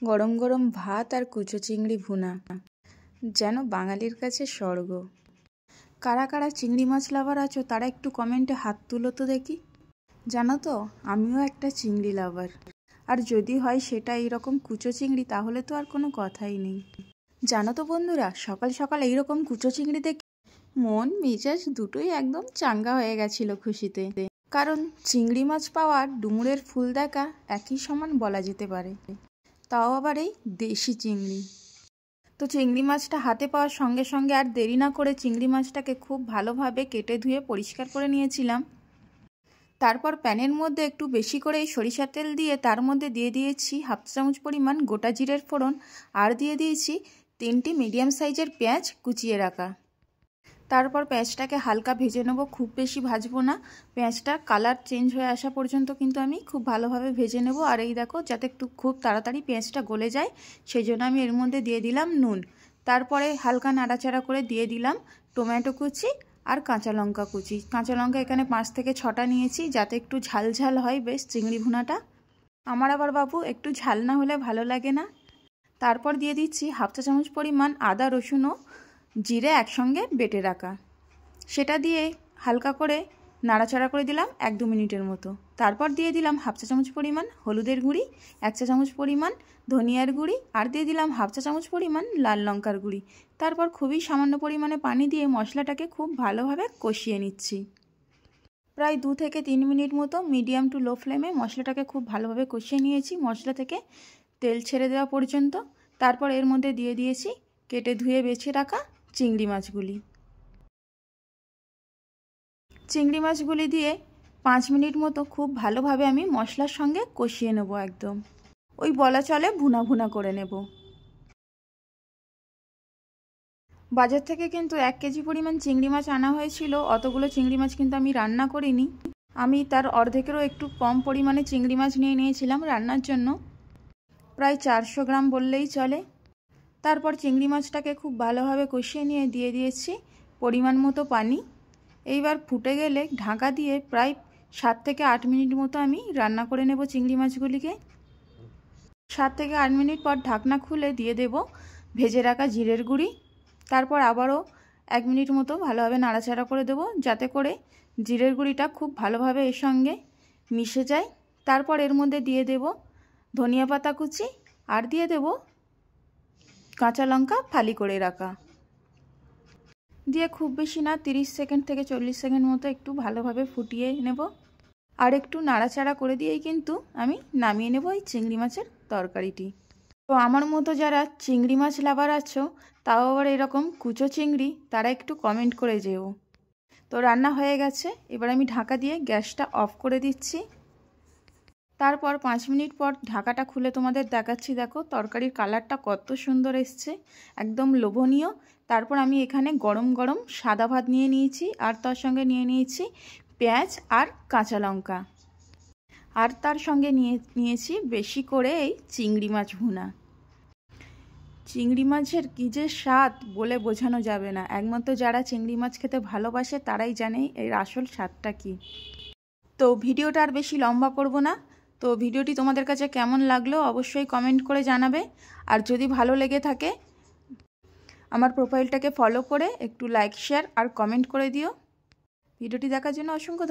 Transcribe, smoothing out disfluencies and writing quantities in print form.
গরম গরম ভাত আর কুচো চিংড়ি ভুনা যেন বাঙালির কাছে স্বর্গ। কারা কারা চিংড়ি মাছ লাভার আছো তারা একটু কমেন্টে হাত তুলো তো দেখি। জানো তো আমিও একটা চিংড়ি লাভার, আর যদি হয় সেটা এইরকম কুচো চিংড়ি তাহলে তো আর কোনো কথাই নেই। জানো তো বন্ধুরা, সকাল সকাল এইরকম কুচো চিংড়ি দেখে মন মেজাজ দুটোই একদম চাঙ্গা হয়ে গেছিল খুশিতে। কারণ চিংড়ি মাছ পাওয়ার ডুমুরের ফুল দেখা একই সমান বলা যেতে পারে, তাও আবার এই দেশি চিংড়ি। তো চিংড়ি মাছটা হাতে পাওয়ার সঙ্গে সঙ্গে আর দেরি না করে চিংড়ি মাছটাকে খুব ভালোভাবে কেটে ধুয়ে পরিষ্কার করে নিয়েছিলাম। তারপর প্যানের মধ্যে একটু বেশি করে সরিষার তেল দিয়ে তার মধ্যে দিয়ে দিয়েছি হাফ চামচ পরিমাণ গোটা জিরের ফোড়ন, আর দিয়ে দিয়েছি 3টি মিডিয়াম সাইজের পেঁয়াজ কুচিয়ে রাখা। তারপর পেঁয়াজটাকে হালকা ভেজে নেব, খুব বেশি ভাজবো না, পেঁয়াজটা কালার চেঞ্জ হয়ে আসা পর্যন্ত কিন্তু আমি খুব ভালোভাবে ভেজে নেব। আর এই দেখো, যাতে একটু খুব তাড়াতাড়ি পেঁয়াজটা গলে যায় সেই জন্য আমি এর মধ্যে দিয়ে দিলাম নুন। তারপরে হালকা নাড়াচাড়া করে দিয়ে দিলাম টমেটো কুচি আর কাঁচা লঙ্কা কুচি। কাঁচা লঙ্কা এখানে 5 থেকে 6টা নিয়েছি, যাতে একটু ঝাল ঝাল হয় বেশ চিংড়ি ভুনাটা। আমার আবার বাবু একটু ঝাল না হলে ভালো লাগে না। তারপর দিয়ে দিচ্ছি হাফ চা চামচ পরিমাণ আদা রসুন ও জিরে একসঙ্গে বেটে রাখা, সেটা দিয়ে হালকা করে নাড়াচাড়া করে দিলাম 1-2 মিনিটের মতো। তারপর দিয়ে দিলাম হাফ চা চামচ পরিমাণ হলুদের গুঁড়ি, 1 চা চামচ পরিমাণ ধনিয়ার গুঁড়ি, আর দিয়ে দিলাম হাফ চা চামচ পরিমাণ লাল লঙ্কার গুঁড়ি। তারপর খুবই সামান্য পরিমাণে পানি দিয়ে মশলাটাকে খুব ভালোভাবে কষিয়ে নিচ্ছি। প্রায় 2 থেকে 3 মিনিট মতো মিডিয়াম টু লো ফ্লেমে মশলাটাকে খুব ভালোভাবে কষিয়ে নিয়েছি, মশলা থেকে তেল ছেড়ে দেওয়া পর্যন্ত। তারপর এর মধ্যে দিয়ে দিয়েছি কেটে ধুয়ে বেছে রাখা চিংড়ি মাছগুলি। চিংড়ি মাছগুলি দিয়ে 5 মিনিট মতো খুব ভালোভাবে আমি মশলার সঙ্গে কষিয়ে নেব, একদম ওই বলা চলে ভুনা ভুনা করে নেব। বাজার থেকে কিন্তু 1 কেজি পরিমাণ চিংড়ি মাছ আনা হয়েছিল, অতগুলো চিংড়ি মাছ কিন্তু আমি রান্না করিনি। আমি তার অর্ধেকেরও একটু কম পরিমাণে চিংড়ি মাছ নিয়ে নিয়েছিলাম রান্নার জন্য, প্রায় 400 গ্রাম বললেই চলে। তারপর চিংড়ি মাছটাকে খুব ভালোভাবে কষিয়ে নিয়ে দিয়ে দিয়েছি পরিমাণ মতো পানি। এইবার ফুটে গেলে ঢাকা দিয়ে প্রায় 7 থেকে 8 মিনিট মতো আমি রান্না করে নেব চিংড়ি মাছগুলিকে। 7 থেকে 8 মিনিট পর ঢাকনা খুলে দিয়ে দেব ভেজে রাখা জিরের গুঁড়ি। তারপর আবারও 1 মিনিট মতো ভালোভাবে নাড়াচাড়া করে দেব, যাতে করে জিরের গুঁড়িটা খুব ভালোভাবে এর সঙ্গে মিশে যায়। তারপর এর মধ্যে দিয়ে দেব ধনিয়া পাতা কুচি, আর দিয়ে দেব কাঁচা লঙ্কা ফালি করে রাখা, দিয়ে খুব বেশি না 30 সেকেন্ড থেকে 40 সেকেন্ড মতো একটু ভালোভাবে ফুটিয়ে নেব। আর একটু নাড়াচাড়া করে দিয়েই কিন্তু আমি নামিয়ে নেব এই চিংড়ি মাছের তরকারিটি। তো আমার মতো যারা চিংড়ি মাছ লাভার আছো, তাও আবার এরকম কুচো চিংড়ি, তারা একটু কমেন্ট করে যেও। তো রান্না হয়ে গেছে, এবার আমি ঢাকা দিয়ে গ্যাসটা অফ করে দিচ্ছি। তারপর 5 মিনিট পর ঢাকাটা খুলে তোমাদের দেখাচ্ছি। দেখো তরকারির কালারটা কত সুন্দর এসছে, একদম লোভনীয়। তারপর আমি এখানে গরম গরম সাদা ভাত নিয়ে নিয়েছি, আর তার সঙ্গে নিয়ে নিয়েছি পেঁয়াজ আর কাঁচা লঙ্কা, আর তার সঙ্গে নিয়েছি বেশি করে এই চিংড়ি মাছ ভুনা। চিংড়ি মাছের কী যে স্বাদ বলে বোঝানো যাবে না, একমাত্র যারা চিংড়ি মাছ খেতে ভালোবাসে তারাই জানে এর আসল স্বাদটা কী। তো ভিডিওটা আর বেশি লম্বা করব না। তো ভিডিওটি তোমাদের কাছে কেমন লাগলো অবশ্যই কমেন্ট করে জানাবে, আর যদি ভালো লেগে থাকে আমার প্রোফাইলটাকে ফলো করে একটু লাইক শেয়ার আর কমেন্ট করে দিও। ভিডিওটি দেখার জন্য অসংখ্য